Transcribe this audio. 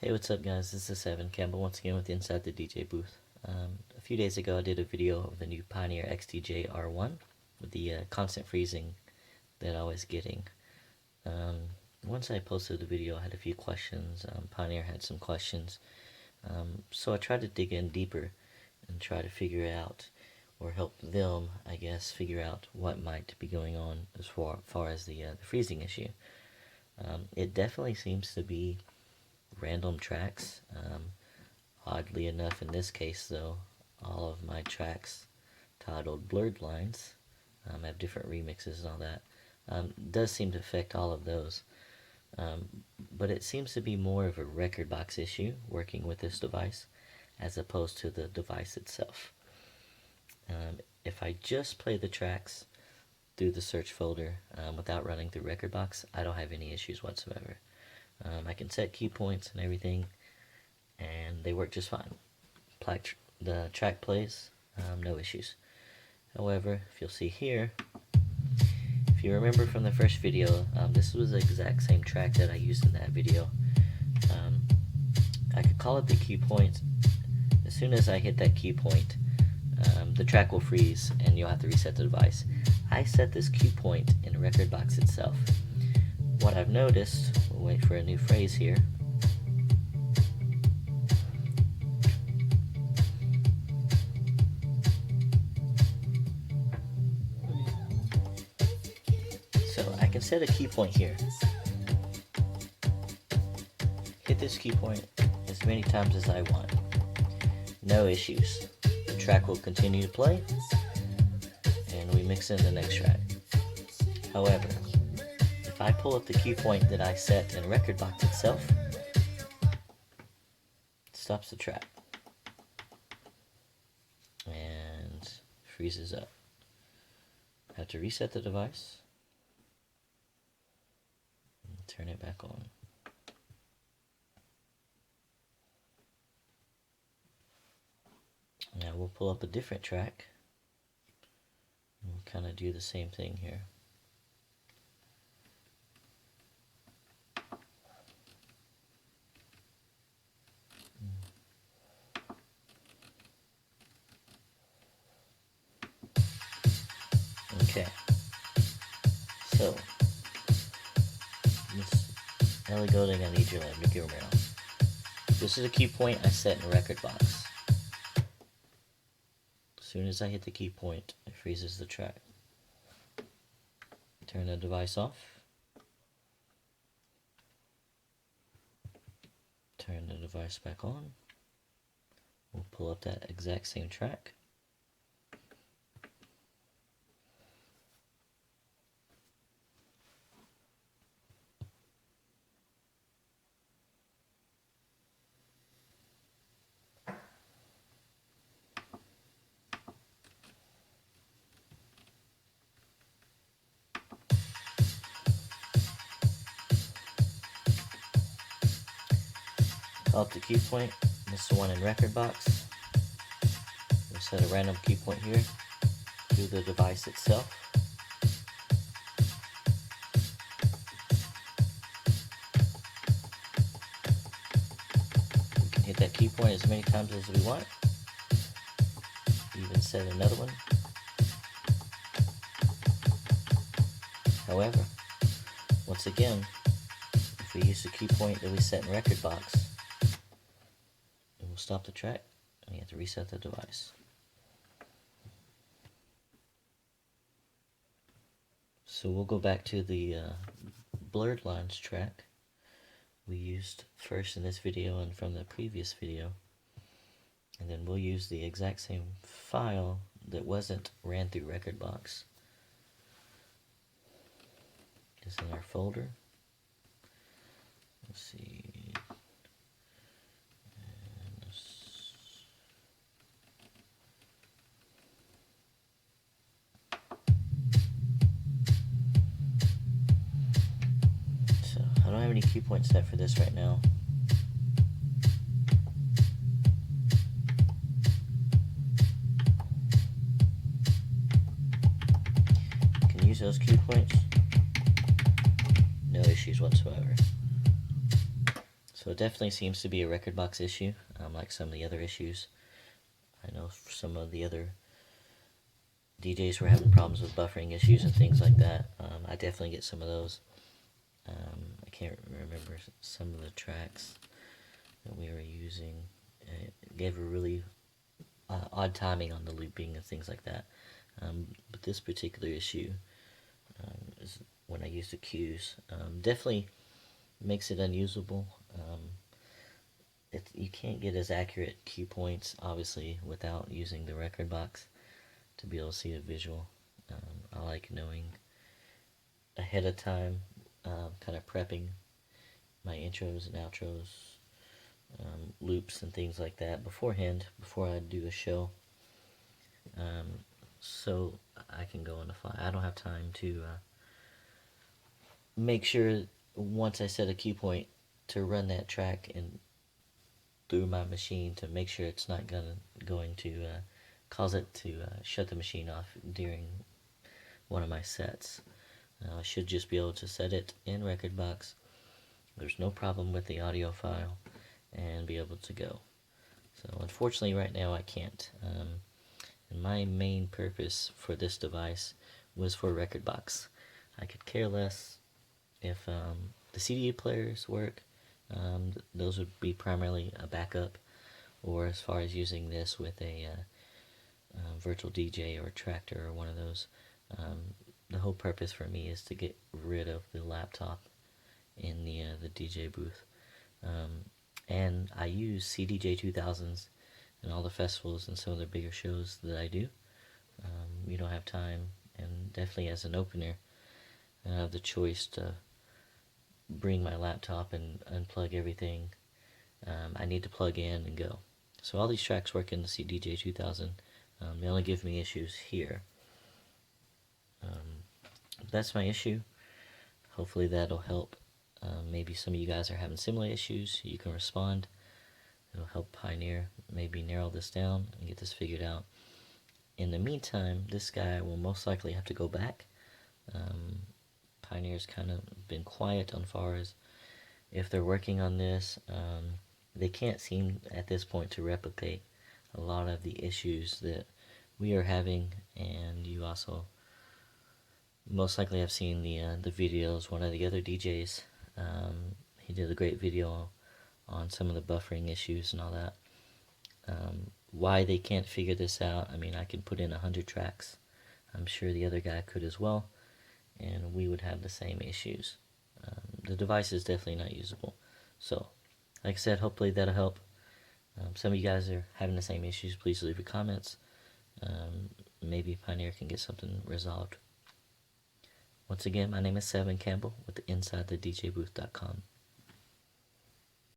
Hey, what's up guys? This is Evan Campbell once again with Inside the DJ booth. A few days ago I did a video of the new Pioneer XDJ R1 with the constant freezing that I was getting. Once I posted the video I had a few questions. Pioneer had some questions. So I tried to dig in deeper and try to figure out, or help them, I guess, figure out what might be going on as far as the freezing issue. It definitely seems to be random tracks. Oddly enough, in this case though, all of my tracks titled Blurred Lines have different remixes and all that. Does seem to affect all of those. But it seems to be more of a record box issue working with this device as opposed to the device itself. If I just play the tracks through the search folder without running through record box, I don't have any issues whatsoever. I can set key points and everything, and they work just fine. The track plays, no issues. However, if you'll see here, if you remember from the first video, this was the exact same track that I used in that video. I could call it the key point. As soon as I hit that key point, the track will freeze and you'll have to reset the device. I set this key point in record box itself. What I've noticed, we'll wait for a new phrase here. So I can set a key point here. Hit this key point as many times as I want. No issues. The track will continue to play, and we mix in the next track. However, if I pull up the key point that I set in record box itself, it stops the track and freezes up. I have to reset the device and turn it back on. Now we'll pull up a different track and we'll kind of do the same thing here. Okay, so Miss Ellie Golding, I need your love, Nicky Romero. This is a key point I set in record box. As soon as I hit the key point, it freezes the track. Turn the device off. Turn the device back on. We'll pull up that exact same track. Call up the key point. This is the one in record box. We'll set a random key point here to the device itself. We can hit that key point as many times as we want. Even set another one. However, once again, if we use the key point that we set in record box, it will stop the track and you have to reset the device. So we'll go back to the Blurred Lines track we used first in this video and from the previous video, and then we'll use the exact same file that wasn't ran through record box. It's in our folder. Let's see. So I don't have any key points set for this right now. You can use those key points. No issues whatsoever. So So it definitely seems to be a record box issue, like some of the other issues. I know some of the other DJs were having problems with buffering issues and things like that. I definitely get some of those. I can't remember some of the tracks that we were using. It gave a really odd timing on the looping and things like that. But this particular issue is when I use the cues. Definitely makes it unusable. You can't get as accurate cue points, obviously, without using the record box to be able to see the visual. I like knowing ahead of time, kind of prepping my intros and outros, loops and things like that beforehand, before I do a show. So I can go on the fly. I don't have time to make sure once I set a cue point to run that track and through my machine to make sure it's not going to cause it to shut the machine off during one of my sets. I should just be able to set it in Record Box. There's no problem with the audio file and be able to go. So unfortunately right now I can't. And my main purpose for this device was for Record Box. I could care less if the CD players work. Those would be primarily a backup, or as far as using this with a virtual DJ or tractor or one of those. The whole purpose for me is to get rid of the laptop in the DJ booth. And I use CDJ 2000s in all the festivals and some of the bigger shows that I do. We don't have time, and definitely as an opener, I have the choice to bring my laptop and unplug everything. I need to plug in and go. So all these tracks work in the CDJ 2000. They only give me issues here. That's my issue. Hopefully that'll help. Maybe some of you guys are having similar issues. You can respond. It'll help Pioneer maybe narrow this down and get this figured out. In the meantime, this guy will most likely have to go back. Pioneer's kind of been quiet on far as if they're working on this. They can't seem at this point to replicate a lot of the issues that we are having, and you also most likely have seen the videos. One of the other DJs, he did a great video on some of the buffering issues and all that. Why they can't figure this out, I mean, I can put in 100 tracks. I'm sure the other guy could as well, and we would have the same issues. The device is definitely not usable. So, like I said, hopefully that'll help. Some of you guys are having the same issues. Please leave your comments. Maybe Pioneer can get something resolved. Once again, my name is Seven Campbell with InsideTheDJBooth.com.